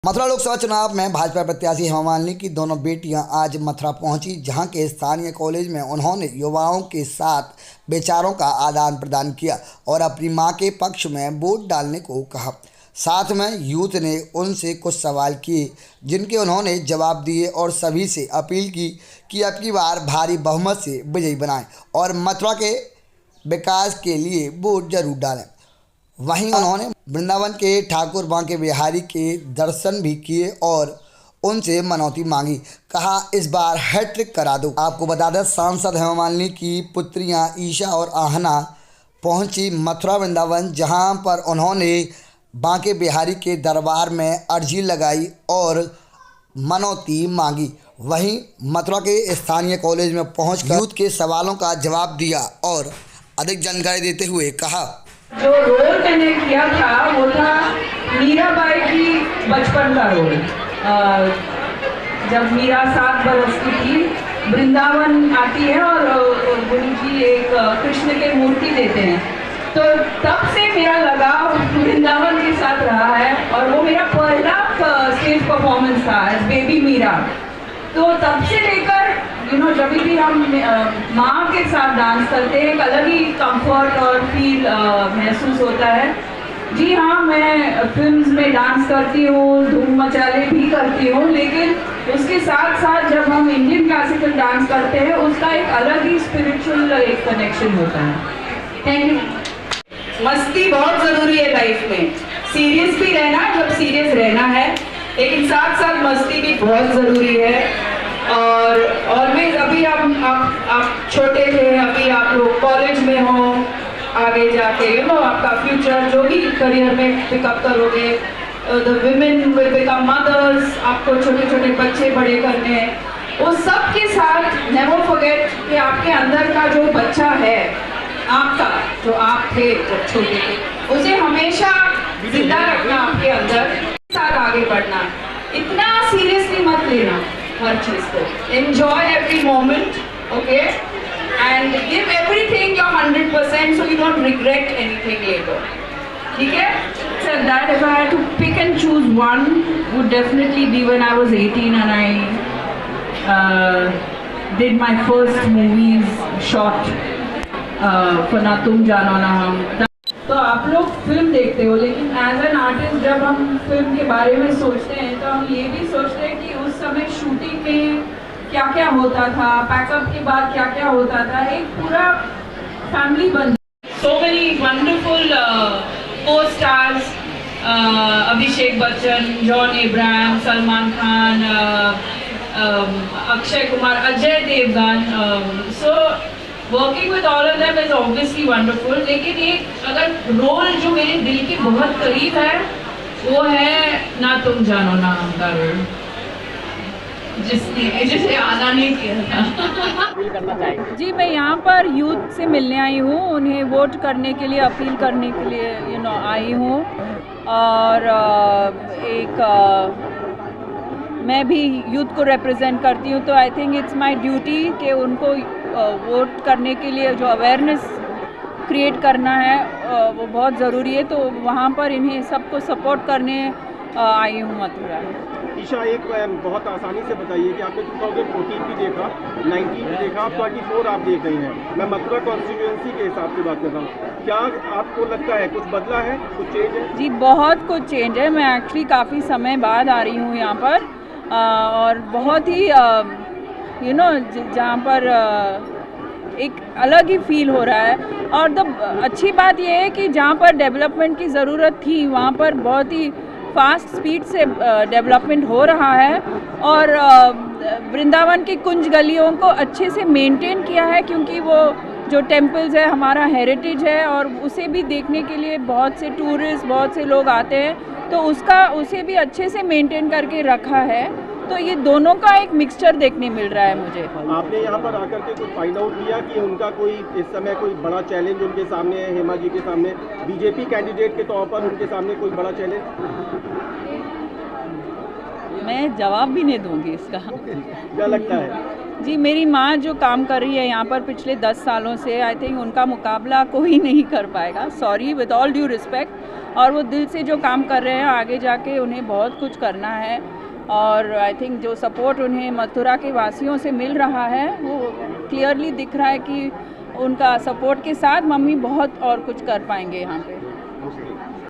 मथुरा लोकसभा चुनाव में भाजपा प्रत्याशी हेमा मालिनी की दोनों बेटियां आज मथुरा पहुंची, जहां के स्थानीय कॉलेज में उन्होंने युवाओं के साथ विचारों का आदान प्रदान किया और अपनी मां के पक्ष में वोट डालने को कहा। साथ में यूथ ने उनसे कुछ सवाल किए, जिनके उन्होंने जवाब दिए और सभी से अपील की कि अब की बार भारी बहुमत से विजयी बनाएं और मथुरा के विकास के लिए वोट जरूर डालें। वहीं उन्होंने वृंदावन के ठाकुर बांके बिहारी के दर्शन भी किए और उनसे मनौती मांगी। कहा, इस बार हैट्रिक करा दो। आपको बता दें, सांसद हेमा मालिनी की पुत्रियां ईशा और आहना पहुंची मथुरा वृंदावन, जहां पर उन्होंने बांके बिहारी के दरबार में अर्जी लगाई और मनौती मांगी। वहीं मथुरा के स्थानीय कॉलेज में पहुंचकर यूथ के सवालों का जवाब दिया और अधिक जानकारी देते हुए कहा, जो रोल मैंने किया था वो था मीराबाई की बचपन का रोल। जब मीरा 7 बरस की थी, वृंदावन आती है और गुरु जी एक कृष्ण के मूर्ति देते हैं, तो तब से मेरा लगाव वृंदावन के साथ रहा है और वो मेरा पहला स्टेज परफॉर्मेंस था एज बेबी मीरा। तो तब से लेकर जब भी हम माँ के साथ डांस करते हैं, एक अलग ही कंफर्ट और फील महसूस होता है। जी हाँ, मैं फिल्म्स में डांस करती हूँ, धूम मचाले भी करती हूँ, लेकिन उसके साथ साथ जब हम इंडियन क्लासिकल डांस करते हैं, उसका एक अलग ही स्पिरिचुअल एक कनेक्शन होता है। Thank you. मस्ती बहुत ज़रूरी है लाइफ में, सीरियस भी रहना जब सीरियस रहना है, लेकिन साथ साथ मस्ती भी बहुत ज़रूरी है। और ऑलवेज अभी आप छोटे थे, अभी आप लोग कॉलेज में हो, आगे जाके आपका फ्यूचर जो भी करियर में पिकअप करोगे, the women will become mothers, आपको छोटे छोटे बच्चे बड़े करने हैं। उस सब के साथ नेवर फॉरगेट कि आपके अंदर का जो बच्चा है आपका, जो आप थे जब छोटे थे, उसे हमेशा जिंदा रखना आपके अंदर, साथ आगे बढ़ना। इतना सीरियसली मत लेना हर चीज़ को, enjoy every moment, okay, and give everything your 100% so you don't regret anything later. ठीक है? So that if I had to pick and choose one, would definitely be when I was 18 and I did my first movies shot for ना तुम जानो ना हम। तो आप लोग फिल्म देखते हो, लेकिन एज एन आर्टिस्ट जब हम फिल्म के बारे में सोचते हैं तो हम ये भी सोचते हैं कि उस समय शूटिंग में क्या क्या होता था, पैकअप के बाद क्या क्या होता था, एक पूरा फैमिली बन। So many wonderful co stars, Abhishek Bachchan, John Abraham, Salman Khan, Akshay Kumar, Ajay Devgn. So working with all of them is obviously wonderful, लेकिन एक अगर रोल जो मेरे दिल के बहुत करीब है वो है ना तुम जानो ना हम का रोल, जिसे आना नहीं किया था। जी, मैं यहाँ पर यूथ से मिलने आई हूँ, उन्हें वोट करने के लिए, अपील करने के लिए आई हूँ। और मैं भी यूथ को रिप्रेजेंट करती हूँ, तो I think it's my duty कि उनको वोट करने के लिए जो अवेयरनेस क्रिएट करना है वो बहुत ज़रूरी है। तो वहाँ पर इन्हें सबको सपोर्ट करने आई हूँ मथुरा। ईशा, एक बहुत आसानी से बताइए कि आपने 2014 भी देखा, 19 भी देखा, 24 आप देख रही हैं। मैं मथुरा कॉन्स्टिट्यूएंसी के हिसाब से बात कर रहा हूँ। क्या आपको लगता है कुछ बदला है, कुछ चेंज है? जी, बहुत कुछ चेंज है। मैं एक्चुअली काफ़ी समय बाद आ रही हूँ यहाँ पर, और बहुत ही जहाँ पर एक अलग ही फील हो रहा है। और अच्छी बात यह है कि जहाँ पर डेवलपमेंट की ज़रूरत थी वहाँ पर बहुत ही फास्ट स्पीड से डेवलपमेंट हो रहा है। और वृंदावन की कुंज गलियों को अच्छे से मेंटेन किया है, क्योंकि वो जो टेम्पल्स है हमारा हेरिटेज है और उसे भी देखने के लिए बहुत से टूरिस्ट, बहुत से लोग आते हैं, तो उसे भी अच्छे से मेंटेन करके रखा है। तो ये दोनों का एक मिक्सचर देखने मिल रहा है मुझे। आपने यहाँ पर आकर के कुछ फाइंड आउट किया कि उनका कोई इस समय कोई बड़ा चैलेंज उनके सामने है? हेमा जी के सामने, बीजेपी कैंडिडेट के तौर पर उनके सामने कोई बड़ा चैलेंज? मैं जवाब भी नहीं दूंगी इसका। क्या लगता है? जी, मेरी माँ जो काम कर रही है यहाँ पर पिछले 10 सालों से, आई थिंक उनका मुकाबला कोई नहीं कर पाएगा, sorry with all due respect. और वो दिल से जो काम कर रहे हैं, आगे जाके उन्हें बहुत कुछ करना है। और आई थिंक जो सपोर्ट उन्हें मथुरा के वासियों से मिल रहा है, वो क्लियरली दिख रहा है कि उनका सपोर्ट के साथ मम्मी बहुत और कुछ कर पाएंगे यहाँ पे।